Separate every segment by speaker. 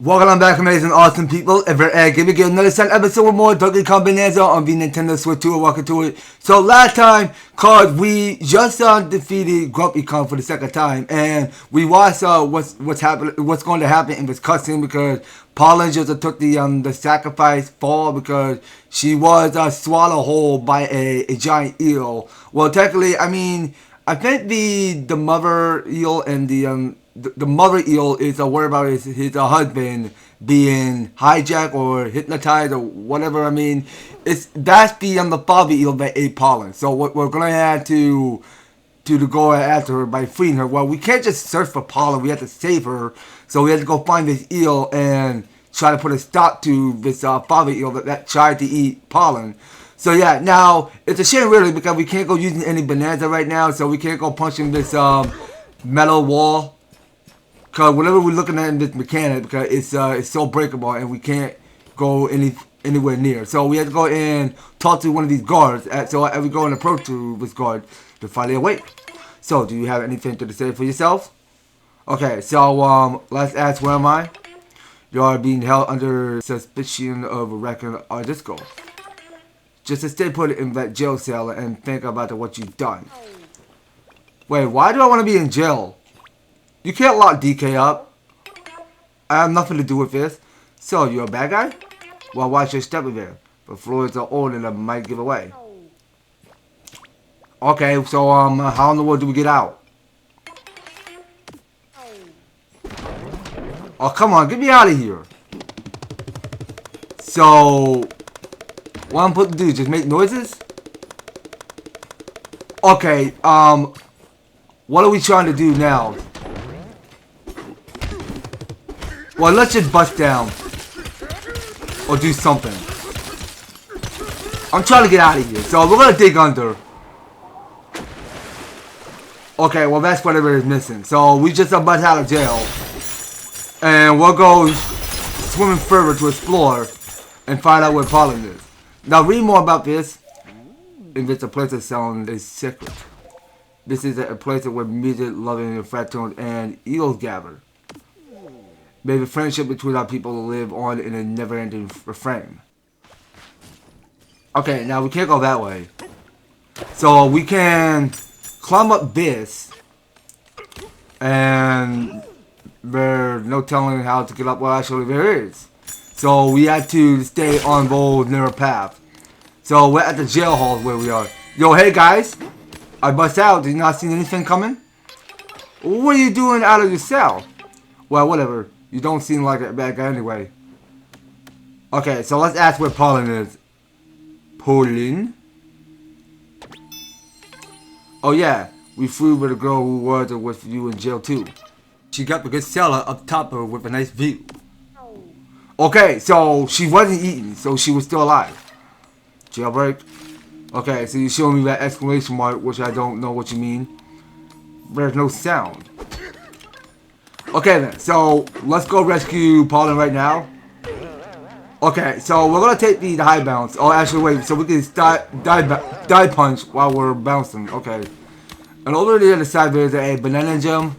Speaker 1: Welcome back, amazing, awesome people. Give me another second episode with more Donkey Kong Bananza on the Nintendo Switch 2. Welcome to it. So last time, cause we just defeated Grumpy Kong for the second time, and we watched what's going to happen in this cutscene because Pauline just took the sacrifice fall because she was swallowed whole by a giant eel. Well, technically, I mean, I think the mother eel and the mother eel is worried about his husband being hijacked or hypnotized or whatever. I mean, that's the father eel that ate Pauline. So what we're gonna have to go after her by freeing her. Well, we can't just search for Pauline. We have to save her. So we have to go find this eel and try to put a stop to this father eel that tried to eat Pauline. So yeah, now it's a shame really because we can't go using any Bananza right now. So we can't go punching this metal wall. Because whatever we're looking at in this mechanic, because it's so breakable and we can't go anywhere near. So we have to go and talk to one of these guards. So as we go and approach to this guard to finally awake. So do you have anything to say for yourself? Okay, so let's ask, where am I? You are being held under suspicion of wrecking our disco. Just to stay put in that jail cell and think about what you've done. Wait, why do I want to be in jail? You can't lock DK up. I have nothing to do with this. So, you're a bad guy? Well, watch your step in there. The floors are old and I might give away. Okay, so, how in the world do we get out? Oh, come on, get me out of here. So, what I'm supposed to do, just make noises? Okay, what are we trying to do now? Well, let's just bust down. Or do something. I'm trying to get out of here. So, we're going to dig under. Okay, well, that's whatever is missing. So, we just about out of jail. And we'll go swimming further to explore. And find out where Pauline is. Now, read more about this. If it's a place of sound is secret. This is a place where music, loving, and fraternal and eagles gather. May the friendship between our people live on in a never-ending refrain. Okay, now we can't go that way. So we can climb up this. And there's no telling how to get up. Well, actually there is. So we have to stay on the narrow path. So we're at the jail hall where we are. Yo, hey guys. I bust out. Did you not see anything coming? What are you doing out of your cell? Well, whatever. You don't seem like a bad guy anyway. Okay, so let's ask where Pauline is. Pauline? Oh yeah, we flew with a girl who was with you in jail too. She got the good cellar up top of her with a nice view. Okay, so she wasn't eaten, so she was still alive. Jailbreak? Okay, so you show me that exclamation mark, which I don't know what you mean. There's no sound. Okay then, so let's go rescue Pauline right now. Okay, so we're gonna take the high bounce. Oh, actually, wait, so we can dive punch while we're bouncing. Okay. And over the other side, there's a banana gem.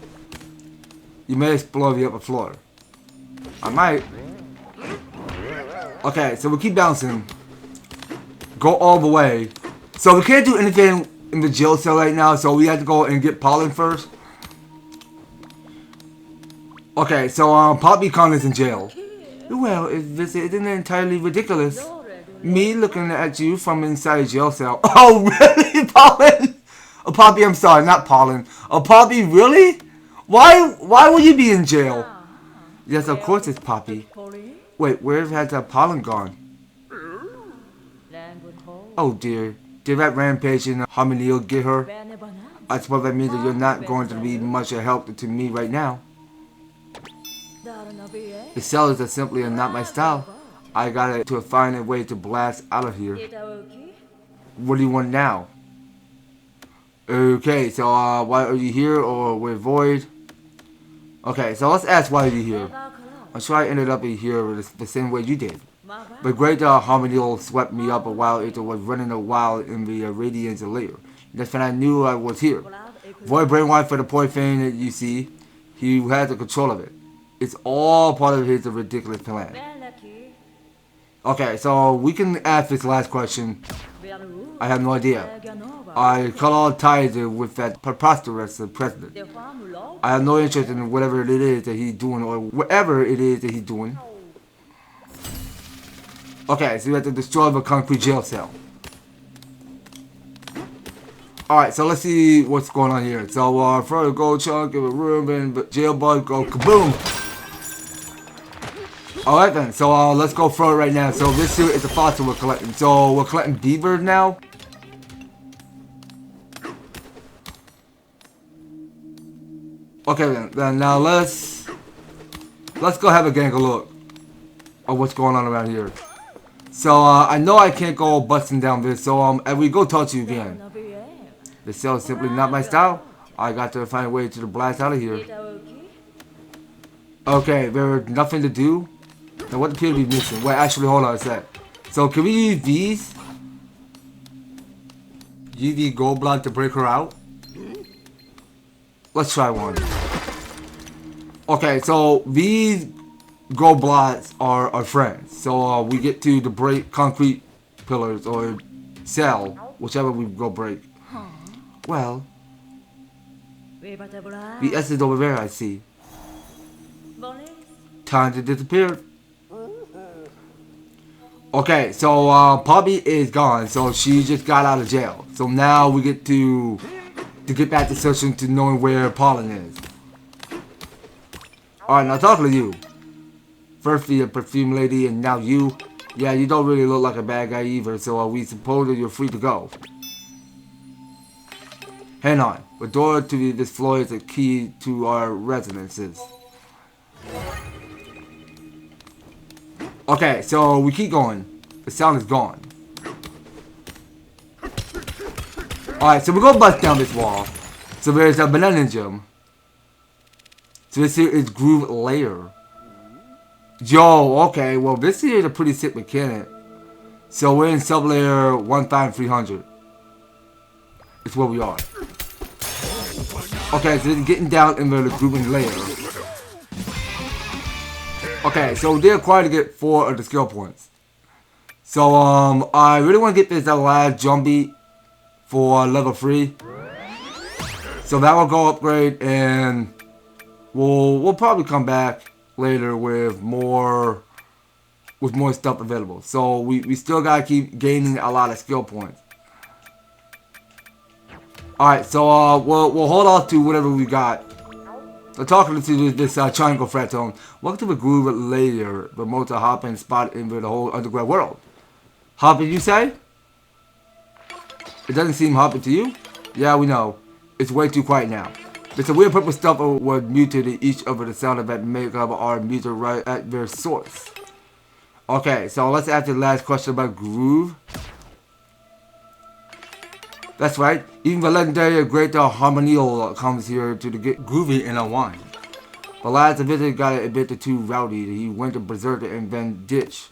Speaker 1: You may explore the upper floor. I might. Okay, so we keep bouncing. Go all the way. So we can't do anything in the jail cell right now, so we have to go and get Pauline first. Okay, so Poppy Kong is in jail. Well, this isn't entirely ridiculous. Me looking at you from inside a jail cell. Oh, really, Pauline? Oh, Poppy, I'm sorry, not Pauline. Oh, Poppy, really? Why would you be in jail? Yes, of course it's Poppy. Wait, where has Pauline gone? Oh dear. Did that rampage in Harmoneel get her? I suppose that means that you're not going to be much of help to me right now. The cellars are simply not my style. I gotta find a way to blast out of here. What do you want now? Okay, so why are you here or we're void? Okay, so let's ask why are you here. I'm sure I ended up here the same way you did. But great Harmoneel swept me up a while it was running a while in the radiance layer. That's when I knew I was here. Void brainwash for the poor thing that you see. He has the control of it. It's all part of his ridiculous plan. Okay, so we can ask this last question. I have no idea. I cut all ties with that preposterous president. I have no interest in whatever it is that he's doing or whatever it is that he's doing. Okay, so we have to destroy the concrete jail cell. Alright, so let's see what's going on here. So, throw the gold chunk, give a room, and the jail bug go kaboom! Alright then, so let's go throw it right now. So this here is the fossil we're collecting. So we're collecting beavers now. Okay then now let's go have a gang of look of what's going on around here. So I know I can't go busting down this, so and we go talk to you again. This cell is simply not my style. I got to find a way to blast out of here. Okay, there's nothing to do. Now what appear to be missing? Wait, actually hold on a sec. So can we use these? Use the gold block to break her out? Let's try one. Okay, so these gold blocks are our friends. So we get to the break concrete pillars or cell, whichever we go break. Well, the S is over there, I see. Time to disappear. Okay, so Poppy is gone, so she just got out of jail. So now we get to get back to searching to knowing where Pauline is. Alright, now talking to you. First the perfume lady and now you. Yeah, you don't really look like a bad guy either, so we suppose that you're free to go. Hang on. The door to this floor is a key to our residences. Okay, so we keep going. The sound is gone. Alright, so we're gonna bust down this wall. So there's a banana gem. So this here is groove layer. Yo, okay, well this here is a pretty sick mechanic. So we're in sublayer 15300. It's where we are. Okay, so it's getting down into the grooving layer. Okay, so they're required to get 4 of the skill points. So I really want to get this last jump beat for level 3. So that will go upgrade, and we'll probably come back later with more stuff available. So we still gotta keep gaining a lot of skill points. Alright, so we'll hold off to whatever we got. I'm talking to this triangle fratone. Welcome to the groove layer, the most hopping spot in the whole underground world. Hopping, you say? It doesn't seem hopping to you? Yeah, we know. It's way too quiet now. There's a weird purple stuff was muted in each of the sound that make up our music right at their source. Okay, so let's ask the last question about groove. That's right. Even the legendary great Harmoneel comes here to get groovy and unwind. The last visitor got a bit too rowdy. He went to berserker and then ditch.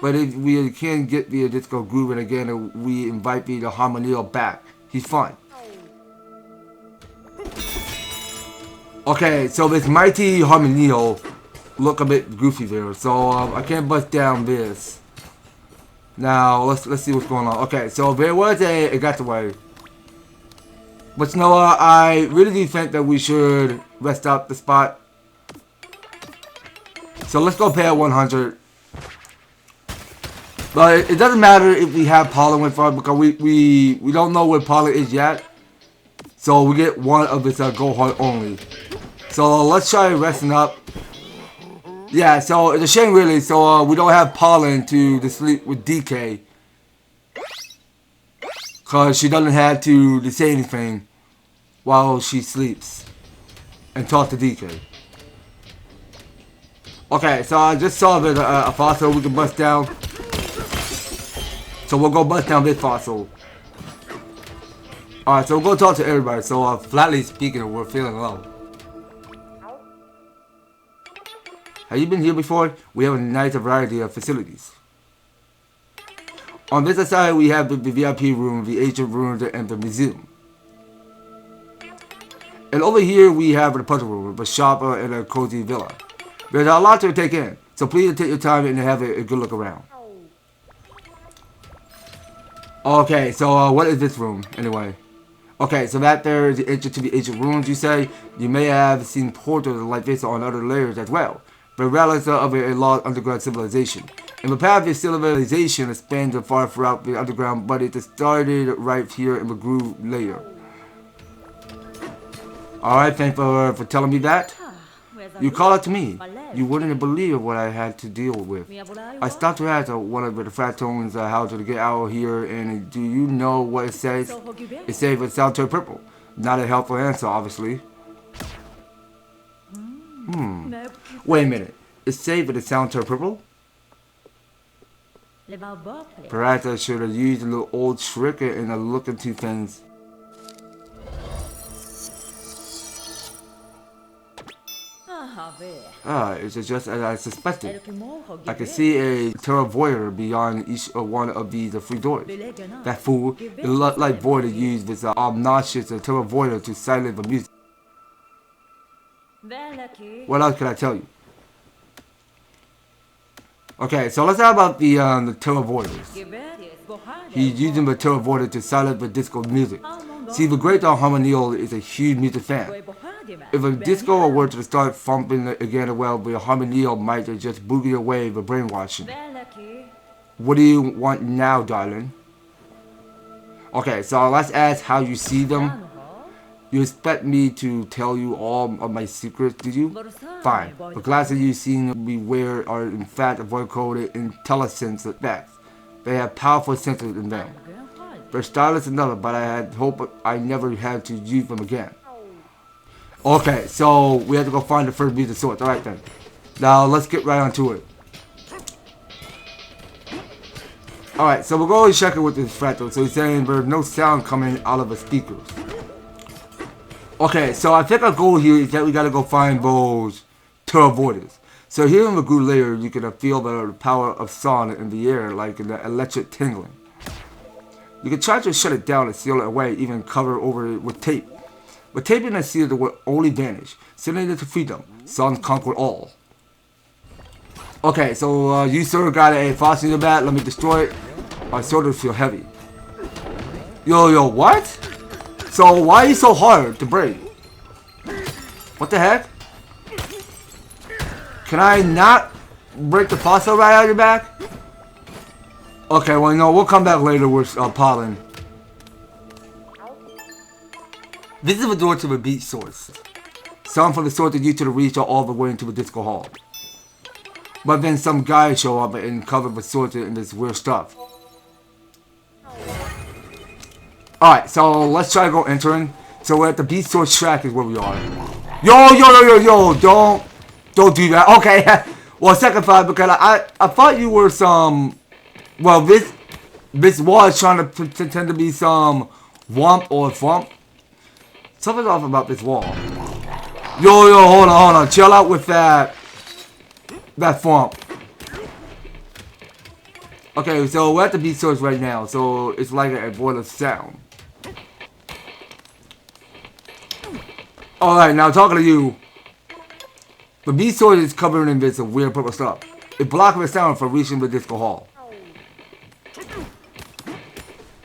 Speaker 1: But if we can get the disco grooving again, we invite the Harmoneel back. He's fun. Okay, so this mighty Harmoneel look a bit goofy there. So I can't bust down this. Now let's see what's going on. Okay, so there was a got away. But you know what? I really do think that we should rest up the spot. So let's go pay at 100. But it doesn't matter if we have Pauline with us because we don't know where Pauline is yet. So we get one of this gold heart only. So let's try resting up. Yeah, so it's a shame really. So we don't have Pauline to sleep with DK. Because she doesn't have to say anything while she sleeps. And talk to DK. Okay, so I just saw that a fossil we can bust down. So we'll go bust down this fossil. Alright, so we'll go talk to everybody. So flatly speaking, we're feeling low. Have you been here before? We have a nice variety of facilities. On this side, we have the VIP room, the ancient rooms, and the museum. And over here, we have the puzzle room, the shop, and a cozy villa. There's a lot to take in, so please take your time and have a good look around. Okay, so what is this room anyway? Okay, so that there is the entrance to the ancient ruins, you say. You may have seen portals like this on other layers as well, but relics of a lost underground civilization. In the path of this civilization spans far throughout the underground, but it started right here in the groove layer. Alright, thanks for telling me that. You call it to me. You wouldn't believe what I had to deal with. I stopped to ask one of the fratones how to get out of here, and do you know what it says? It says it sounds too purple. Not a helpful answer, obviously. Wait a minute. It says that it sounds too purple? Perhaps I should have used a little old trick and look into things. It's just as I suspected. I can see a Voider beyond each one of these three doors. That fool, it looked like Voider used this obnoxious Voider to silence the music. What else can I tell you? Okay, so let's talk about the Voiders. He's using the Voider to silence the disco music. See, the great Harmoneel is a huge music fan. If a disco were to start thumping again, well, the Harmoneel might just boogie away the brainwashing. What do you want now, darling? Okay, so let's ask how you see them. You expect me to tell you all of my secrets, do you? Fine. The glasses you've seen me wear are in fact void-coded intelligence effects. They have powerful sensors in them. They're stylish enough, but I had hoped I never had to use them again. Okay, so we have to go find the first music source. Alright then. Now let's get right onto it. Alright, so we're going to check it with this fractal. So he's saying there's no sound coming out of the speakers. Okay, so I think our goal here is that we gotta go find those Voiders. So here in the groove layer, you can feel the power of sound in the air, like in the electric tingling. You can try to shut it down and seal it away, even cover over it with tape. But taping and sealing will only vanish. Sending it to freedom. Sound conquer all. Okay, so you sort of got a faucet in your back. Let me destroy it. I sort of feel heavy. Yo, what? So why are you so hard to break? What the heck? Can I not break the faucet right out of your back? Okay, well, no, we'll come back later with Pauline. This is the door to the beach source. Some from the source that used to reach all the way into the disco hall. But then some guys show up and cover the source in this weird stuff. Alright, so let's try to go entering. So we're at the beach source track is where we are. Yo, don't do that. Okay, well, second thought, because I thought you were some, well, this wall is trying to pretend to be some womp or thump. Something's off about this wall. Yo, hold on. Chill out with that thump. Okay, so we're at the beach source right now, so it's like a void of sound. Alright, now talking to you. The beach source is covered in this weird purple stuff. It blocks the sound from reaching the disco hall.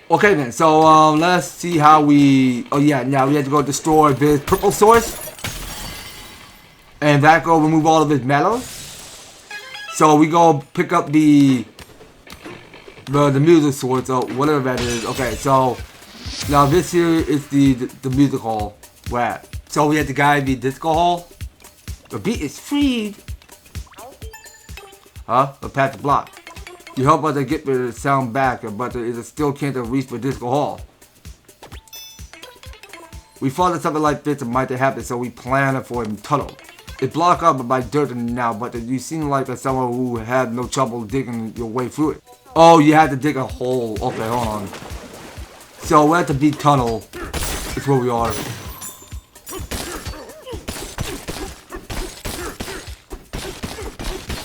Speaker 1: Okay then, so let's see how we... Oh yeah, now we have to go destroy this purple source. And that go remove all of his metals. So we go pick up the music source, or whatever that is. Okay, so now this here is the music hall we're at. So we have to guide the disco hall. The beat is freed. Huh? The path is blocked. You help us to get the sound back, but it still can't reach the disco hall. We thought that something like this might have happened, so we planned for a tunnel. It's blocked up by dirt now, but you seem like someone who had no trouble digging your way through it. Oh, you had to dig a hole. Okay, hold on. So we're at the beach tunnel. It's where we are.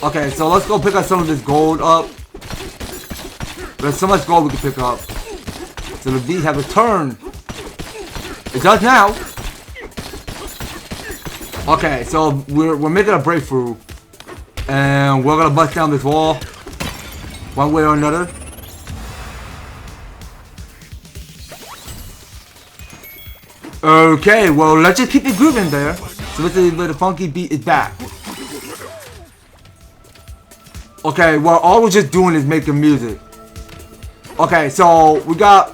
Speaker 1: Okay, so let's go pick up some of this gold up. There's so much gold we can pick up. So the beat has returned. It does now. Okay, so we're making a breakthrough. And we're gonna bust down this wall one way or another. Okay, well, let's just keep it grooving there. So let's see where the funky beat is back. Okay, well, all we're just doing is making music. Okay, so we got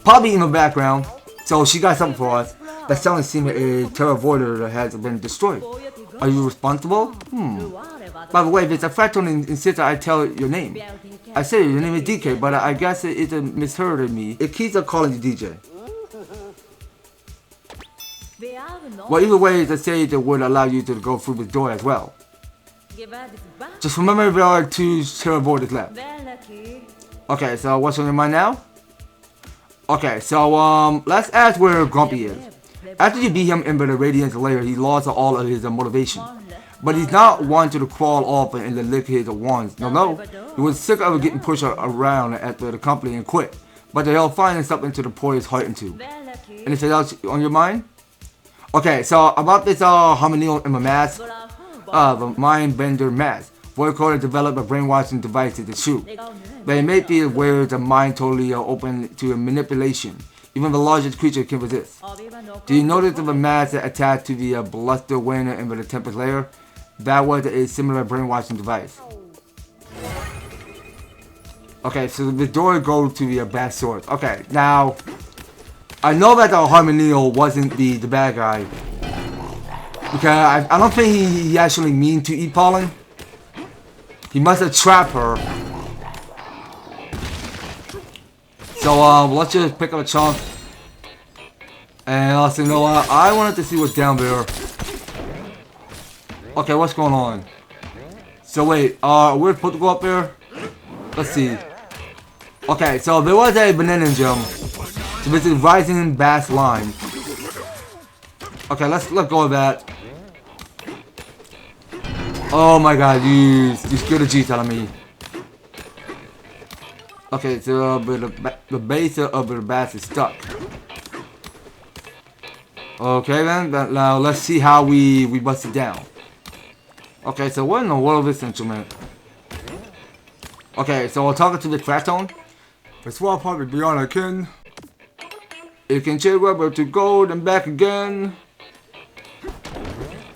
Speaker 1: Pauline in the background. So she got something for us. The sound seems a terravoider that has been destroyed. Are you responsible? By the way, if it's a fractal insists I tell your name. I say your name is DK, but I guess it's a misheard of me. It keeps on calling you DJ. Well, either way, the sage would allow you to go through the door as well. Just remember there are 2 terravoiders left. Okay, so what's on your mind now? Okay, so let's ask where Grumpy is. After you beat him in the Radiance layer, he lost all of his motivation. But he's not one to crawl off and lick his wands. No. He was sick of getting pushed around at the company and quit. But they'll find something to pour his heart into. Anything else on your mind? Okay, so about this Harmoneel in the mask, the mind bender mask. Voidcore developed a brainwashing device to shoot. They may be aware the mind totally open to manipulation. Even the largest creature can resist. Do you notice the mask that attached to the bluster winner in the Tempest layer? That was a similar brainwashing device. Okay, so the door goes to the bad source. Okay, now I know that the Harmoneel wasn't the bad guy. Because I don't think he actually mean to eat Pauline. He must have trapped her. So let's just pick up a chunk. And also, you know what? I wanted to see what's down there. Okay, what's going on? So wait, we're supposed to go up there? Let's see. Okay, so there was a banana gem. So this is rising bass line. Okay, let's let go of that. Oh my god, you scared the G out of me. Okay, so the base of the bass is stuck. Okay then, now let's see how we bust it down. Okay, so what in the world is this instrument? Okay, so we're talking to the Fratone. The swap part is beyond a kin. It can change rubber to gold and back again.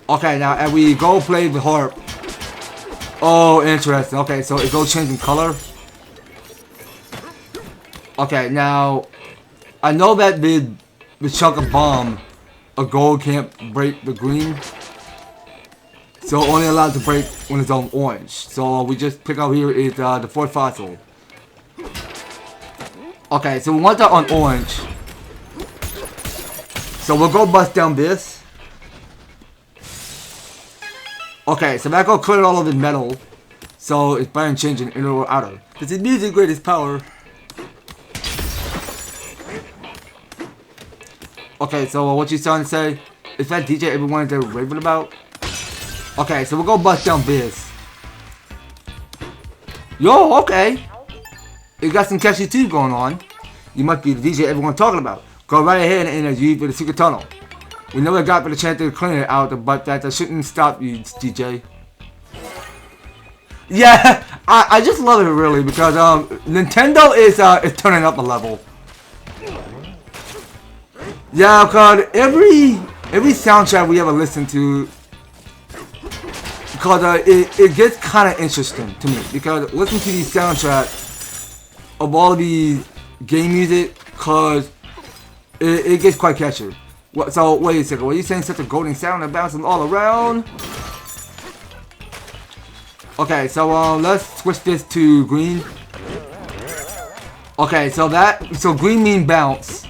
Speaker 1: Okay, now as we go play the harp. Oh, interesting. Okay, so it goes changing color. Okay, now I know that the chunk of bomb, a gold can't break the green. So only allowed to break when it's on orange. So we just pick out here is the 4th fossil. Okay, so we want that on orange. So we'll go bust down this. Okay, so that go clear all of the metal. So it's better than changing inner or outer. This is music greatest power. Okay, so what you trying to say? Is that DJ everyone they're raving about? Okay, so we'll go bust down this. Yo, okay. You got some catchy tunes going on. You must be the DJ everyone's talking about. Go right ahead and use for the secret tunnel. We never got for the chance to clean it out, but that shouldn't stop you, DJ. Yeah, I just love it really because Nintendo is turning up a level. Yeah, because every soundtrack we ever listen to, because it gets kind of interesting to me because listening to these soundtracks of all of these game music, because it gets quite catchy. So wait a second, were you saying such a golden sound and bouncing all around? Okay, so let's switch this to green. Okay, so green means bounce.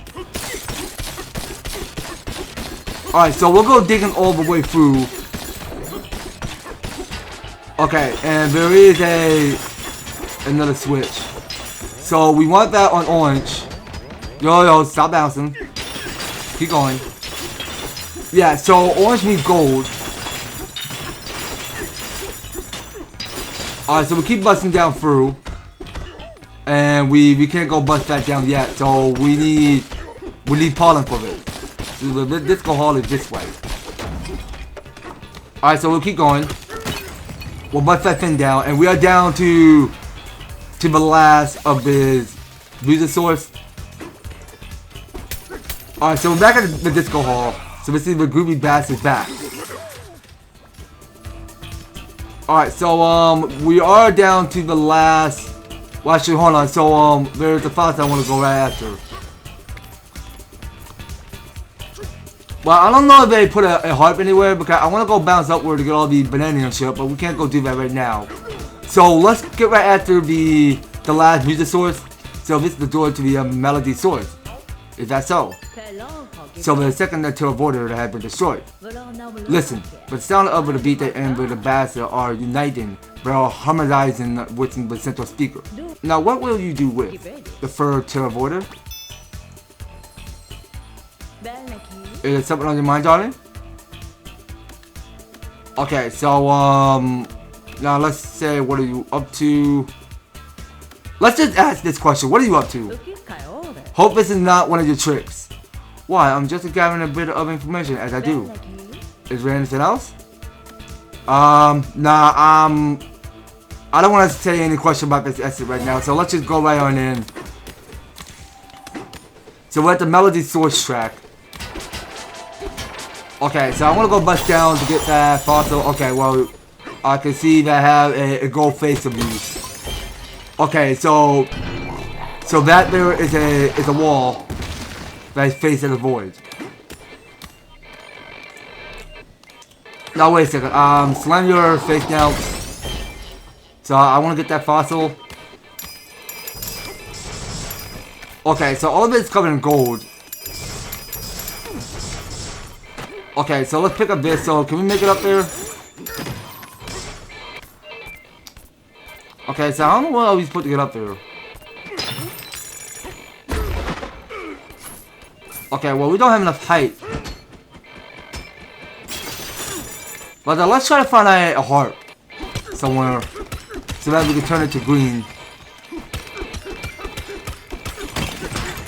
Speaker 1: Alright, so we'll go digging all the way through. Okay, and there is another switch. So we want that on orange. Yo, stop bouncing. Keep going. Yeah, so orange means gold. Alright, so we keep busting down through. And we can't go bust that down yet, so we need pollen for this. So the disco hall is this way. Alright, so we'll keep going. We'll bust that thing down, and we are down to the last of his music source. Alright, so we're back at the disco hall. So we see the Groovy Bass is back. Alright, so we are down to the last. Well, actually, hold on. So there's the files I want to go right after. Well, I don't know if they put a harp anywhere because I want to go bounce upward to get all the banana and shit, but we can't go do that right now. So let's get right after the last music source. So this is the door to the melody source. Is that so? So the second teleporter that had been destroyed. Listen, the sound of the beat and the bass are uniting, but are harmonizing with the central speaker. Now what will you do with the third teleporter? Is there something on your mind, darling? Okay, so now let's say, what are you up to? Let's just ask this question. What are you up to? Hope this is not one of your tricks. Why? I'm just gathering a bit of information as I do. Is there anything else? Nah, I don't want to say any question about this essay right now, so let's just go right on in. So we're at the melody source track. Okay, so I want to go bust down to get that fossil. Okay, well, I can see that I have a gold face of you. Okay, so that there is a wall that is facing the void. Now wait a second. Slam your face down. So I want to get that fossil. Okay, so all of it is covered in gold. Okay, so let's pick up this. So can we make it up there? Okay, so I don't know what else he's put to get up there. Okay, well we don't have enough height. But let's try to find a harp somewhere so that we can turn it to green.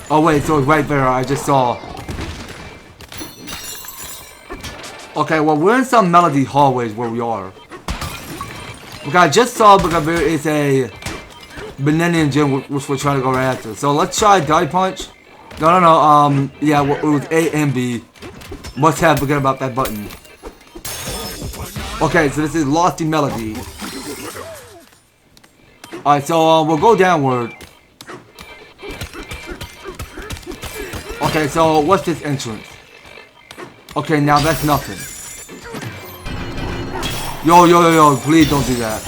Speaker 1: Oh wait, so it's right there. I just saw. Okay, well we're in some melody hallways where we are. Because I just saw because there is a banana gym which we're trying to go right after. So let's try die punch. No. Yeah, it was A and B. Must have forget about that button. Okay, so this is Lofty Melody. Alright, so we'll go downward. Okay, so what's this entrance? Okay, now that's nothing. Yo, please don't do that.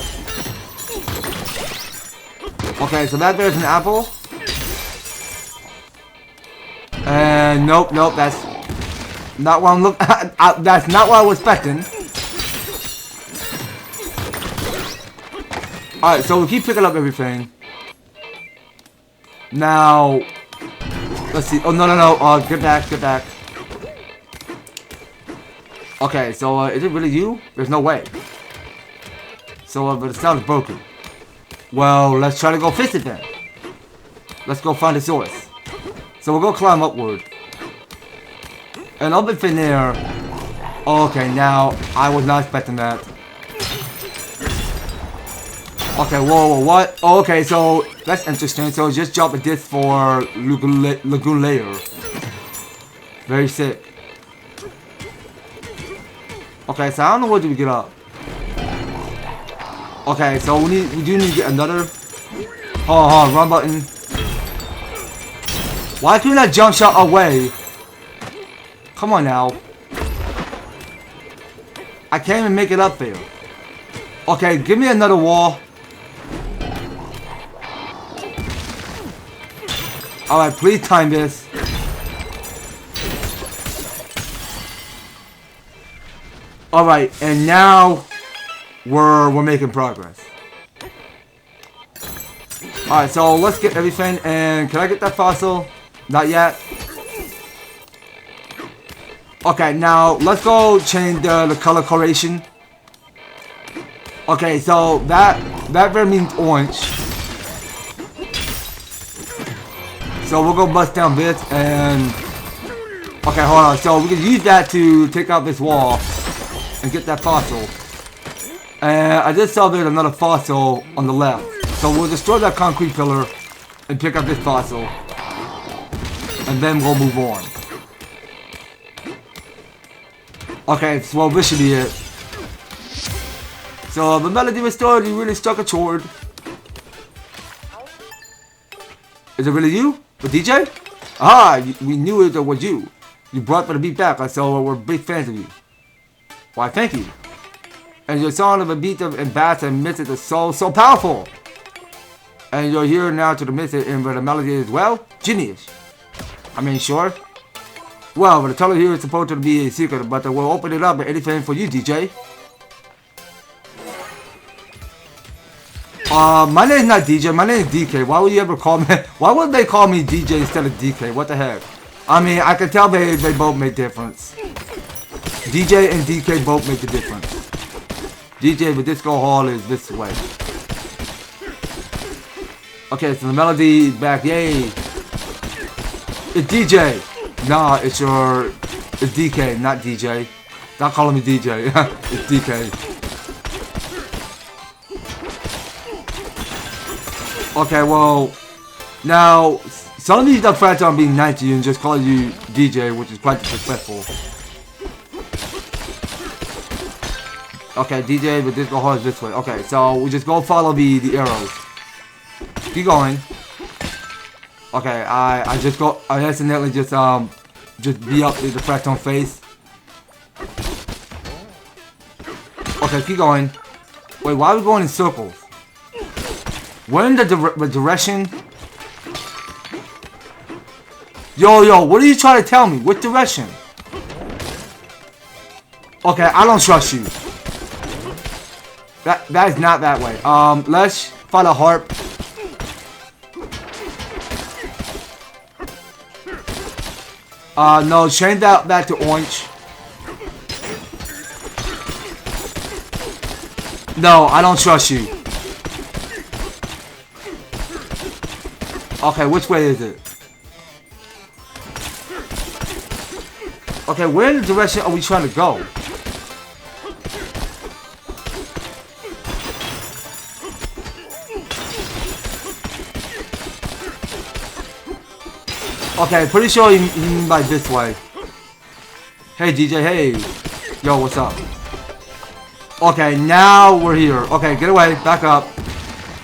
Speaker 1: Okay, so that there's an apple. And nope, that's not what I'm looking at. That's not what I was expecting. Alright, so we keep picking up everything. Now, let's see. Oh, no. Get back. Okay, so is it really you? There's no way. So, but the sound is broken. Well, let's try to go fix it then. Let's go find the source. So we'll go climb upward. And up in there. Okay, now I was not expecting that. Okay, whoa, what? Oh, okay, so that's interesting. So just drop a disc for Lagoon Layer. Very sick. Okay, so I don't know where do we get up. Okay, so we do need to get another. Hold on, run button. Why couldn't I jump shot away? Come on now. I can't even make it up there. Okay, give me another wall. Alright, please time this. Alright, and now we're making progress. Alright, so let's get everything. And can I get that fossil? Not yet. Okay, now let's go change the color coloration. Okay, so that there means orange. So we'll go bust down this and... Okay, hold on. So we can use that to take out this wall and get that fossil. And I just saw there's another fossil on the left. So we'll destroy that concrete pillar and pick up this fossil. And then we'll move on. Okay, so well, this should be it. So the melody restored, you really struck a chord. Is it really you? The DJ? Ah, we knew it was you. You brought the beat back, so we're big fans of you. Why, thank you. And your song of a beat and bass and mix is so powerful. And you're here now to the mix it and the melody as well? Genius. I mean, sure. Well, the color here is supposed to be a secret, but we'll open it up at anything for you, DJ. My name is not DJ, my name is DK. Why would you ever call me? Why would they call me DJ instead of DK? What the heck? I mean, I can tell they both make difference. DJ and DK both make the difference. DJ with Disco Hall is this way. Okay, so the melody back, yay. It's DJ. Nah, it's DK, not DJ. Stop calling me DJ. It's DK. Okay, well, now, some of these are friends on being nice to you and just call you DJ, which is quite disrespectful. Okay, DJ, but this go hard this way. Okay, so we just go follow the arrows. Keep going. Okay, I accidentally just beat up the Fractone face. Okay, keep going. Wait, why are we going in circles? We're in the direction. Yo, what are you trying to tell me? What direction? Okay, I don't trust you. That is not that way. Let's find a harp. No, change that back to orange. No, I don't trust you. Okay, which way is it? Okay, where in the direction are we trying to go? Okay, pretty sure you mean by this way. Hey DJ, hey. Yo, what's up? Okay, now we're here. Okay, get away, back up.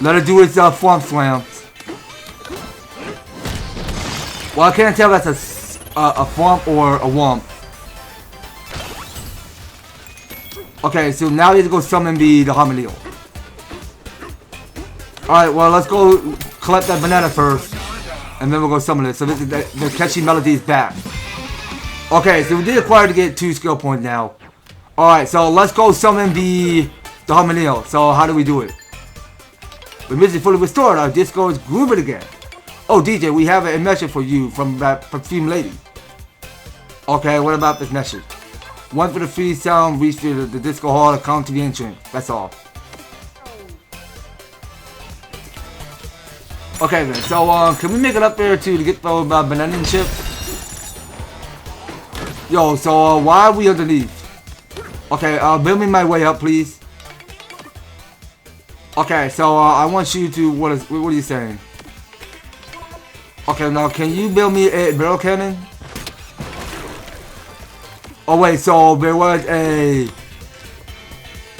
Speaker 1: Let it do its form slam. Well, I can't tell if that's a Thwomp or a Womp. Okay, so now we have to go summon the Harmoneel. Alright, well, let's go collect that banana first. And then we'll go summon it. So this is the catchy melody is back. Okay, so we did acquire to get 2 skill points now. Alright, so let's go summon the Harmoneel. So how do we do it? The music fully restored. Our disco is grooving again. Oh, DJ, we have a message for you from that perfume lady. Okay, what about this message? One for the free sound, reach the disco hall, and come to the entrance. That's all. Okay then, so can we make it up there to get the banana chips? Yo, so why are we underneath? Okay, build me my way up, please. Okay, so I want you to what are you saying? Okay, now can you build me a barrel cannon? Oh wait, so there was a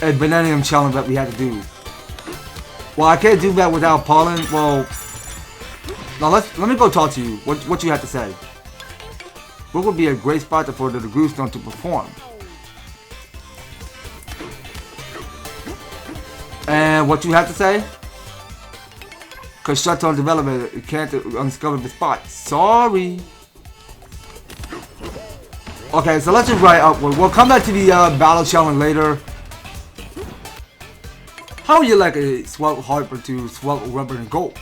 Speaker 1: bananium challenge that we had to do. Well, I can't do that without Pauline. Well, now let me go talk to you. What you have to say? What would be a great spot for the Groovestone to perform? And what you have to say? Construction development, you can't undiscover the spot. Sorry. Okay, so let's just write upward. We'll come back to the battle challenge later. How would you like a swap harper to swap rubber and gold?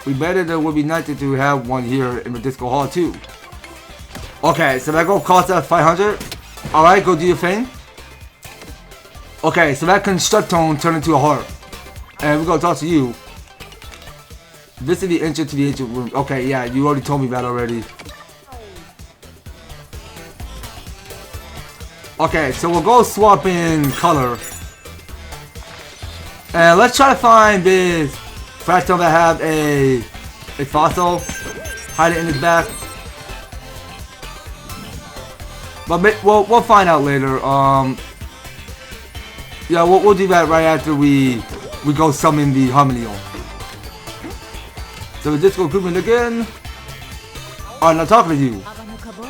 Speaker 1: We better it would be nice to have one here in the disco hall too. Okay, so that go cost us 500. Alright, go do your thing. Okay, so that constructone turned into a harp. And we're gonna talk to you. This is the entrance to the ancient room. Okay, yeah, you already told me that already. Okay, so we'll go swap in color. And let's try to find this Fractome that have a fossil. Hide it in his back. But we'll find out later. Yeah, we'll do that right after we go summon the Harmoneel. So the disco equipment again. I'm not talking to you.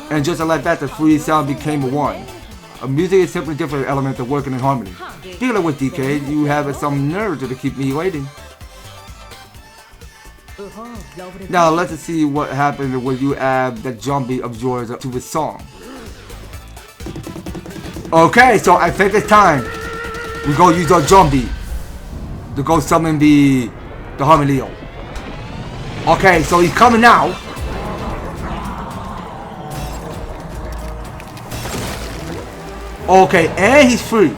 Speaker 1: And just like that, the free sound became a one. Music is simply different element of working in harmony. Speaking of which, DK, you have some nerve to keep me waiting. Now let's see what happened when you add that zombie of yours to his song. Okay, so I think it's time. We go use our zombie to go summon the Harmoneel. Okay, so he's coming now. Okay, and he's free.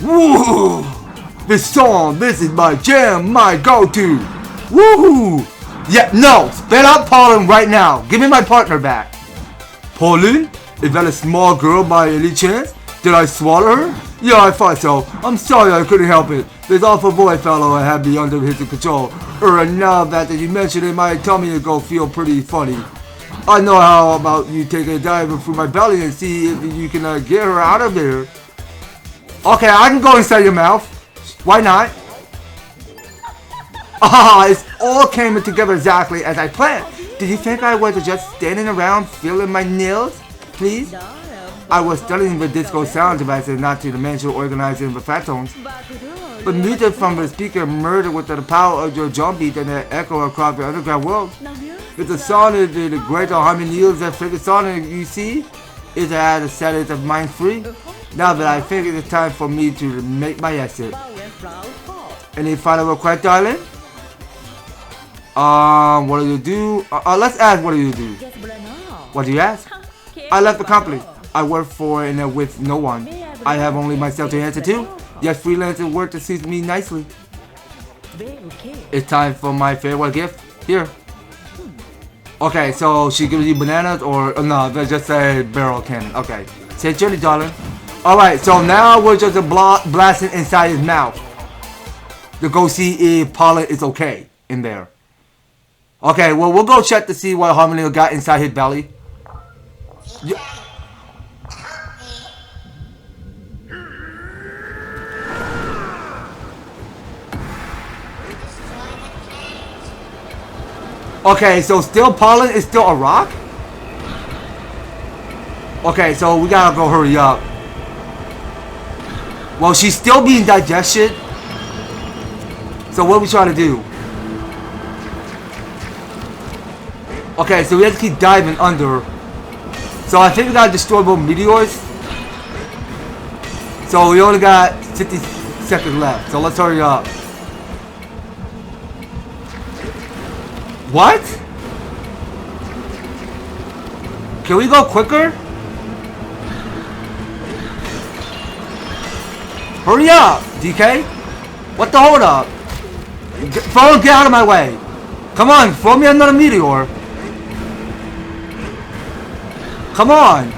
Speaker 1: Woo! This song, this is my jam, my go-to. Woohoo! Yeah, no, spit out Pauline right now. Give me my partner back. Pauline? Is that a small girl by any chance? Did I swallow her? Yeah, I thought so. I'm sorry I couldn't help it. This awful boy fellow had me under his control. And now that you mentioned it, my tummy to go feel pretty funny. I know how about you take a dive through my belly and see if you can get her out of there. Okay, I can go inside your mouth. Why not? Ah, it all came together exactly as I planned. Did you think I was just standing around feeling my nails? Please? I was studying the disco sound devices, not to mention organizing the fractones. But music from the speaker merged with the power of your drum beat and the echo across the underground world. If the song is the great Harmoneel's that favorite song you see, is at a status of mind free. Now that I think it's time for me to make my exit. Any final request, darling? What do you do? Let's ask what do you do? What do you ask? I left the company. I work for and with no one. I have only myself to answer to. Yet freelancing work that suits me nicely. It's time for my farewell gift. Here. Okay, so she gives you bananas or no, they just say barrel cannon. Okay. Say journey, darling. Alright, so now we're just blasting inside his mouth. To go see if Pauline is okay in there. Okay, well, we'll go check to see what Harmoneel got inside his belly. Yeah. Okay, so still Pauline is still a rock? Okay, so we gotta go hurry up. Well, she's still being digested. So what are we trying to do? Okay, so we have to keep diving under. So I think we gotta destroy both meteors. So we only got 50 seconds left. So let's hurry up. What? Can we go quicker? Hurry up, DK. What the hold up? Get out of my way. Come on, throw me another meteor. Come on.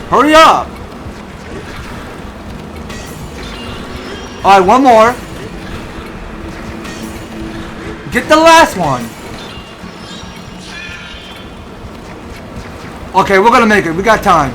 Speaker 1: Hurry up. Alright, one more. Get the last one. Okay, we're gonna make it. We got time.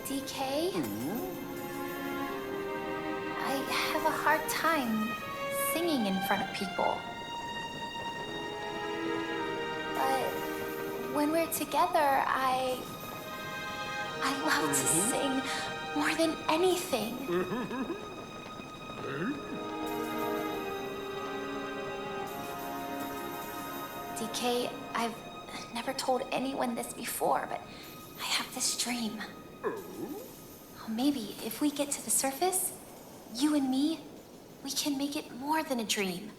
Speaker 2: DK? I have a hard time singing in front of people. But when we're together, I love to sing more than anything. DK, I've never told anyone this before, but I have this dream. Maybe if we get to the surface, you and me, we can make it more than a dream.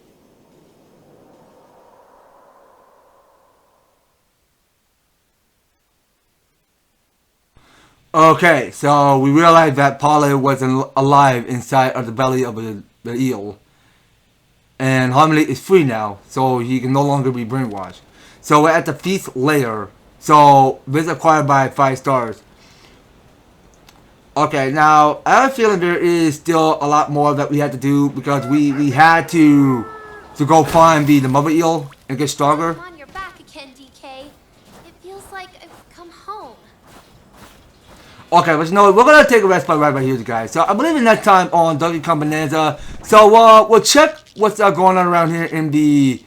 Speaker 1: Okay, so we realized that Pauline wasn't alive inside of the belly of the eel. And Harmoneel is free now, so he can no longer be brainwashed. So we're at the feast layer. So this is acquired by 5 stars. Okay, now I have a feeling there is still a lot more that we had to do because we had to go find the mother eel and get stronger.
Speaker 2: I'm on your back again, DK. It feels like I've come home.
Speaker 1: Okay, but you know what? We're gonna take a rest right here, you guys. So I believe in that time on Donkey Kong Bananza. So we'll check what's going on around here in the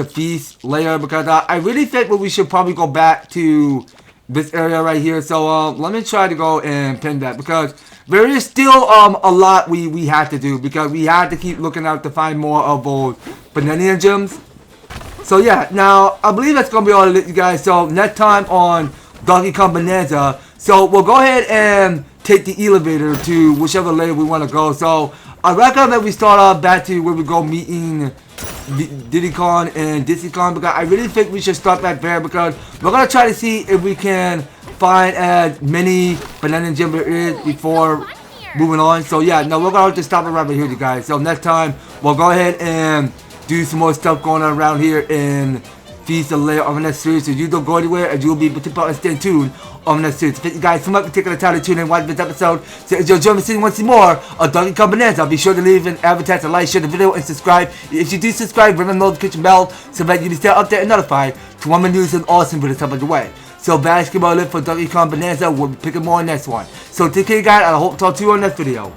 Speaker 1: feast layer because I really think that we should probably go back to this area right here. So let me try to go and pin that because there is still a lot we have to do because we have to keep looking out to find more of those banana gems. So yeah, now I believe that's gonna be all of it, you guys. So next time on Donkey Kong Bananza, so we'll go ahead and take the elevator to whichever layer we want to go. So I recommend that we start off back to where we go meeting Diddy Kong and Dizzy Kong because I really think we should start back there because we're gonna try to see if we can find as many banana gems there is before moving on. So yeah, no, we're gonna have to stop it right here, you guys. So next time we'll go ahead and do some more stuff going on around here in Feast of the Layer of the next series. So you don't go anywhere and you'll be able to stay tuned on the next series. Thank you guys so much for taking the time to tune in and watch this episode. So if you're enjoying seeing once more of Donkey Kong Bananza, be sure to leave an advertise, a like, share the video, and subscribe. If you do subscribe, ring the notification bell so that you can stay updated and notified to one more news and awesome videos up on the way. So basketball live for Donkey Kong Bananza. We'll be picking more on next one. So take care guys, and I hope to talk to you on next video.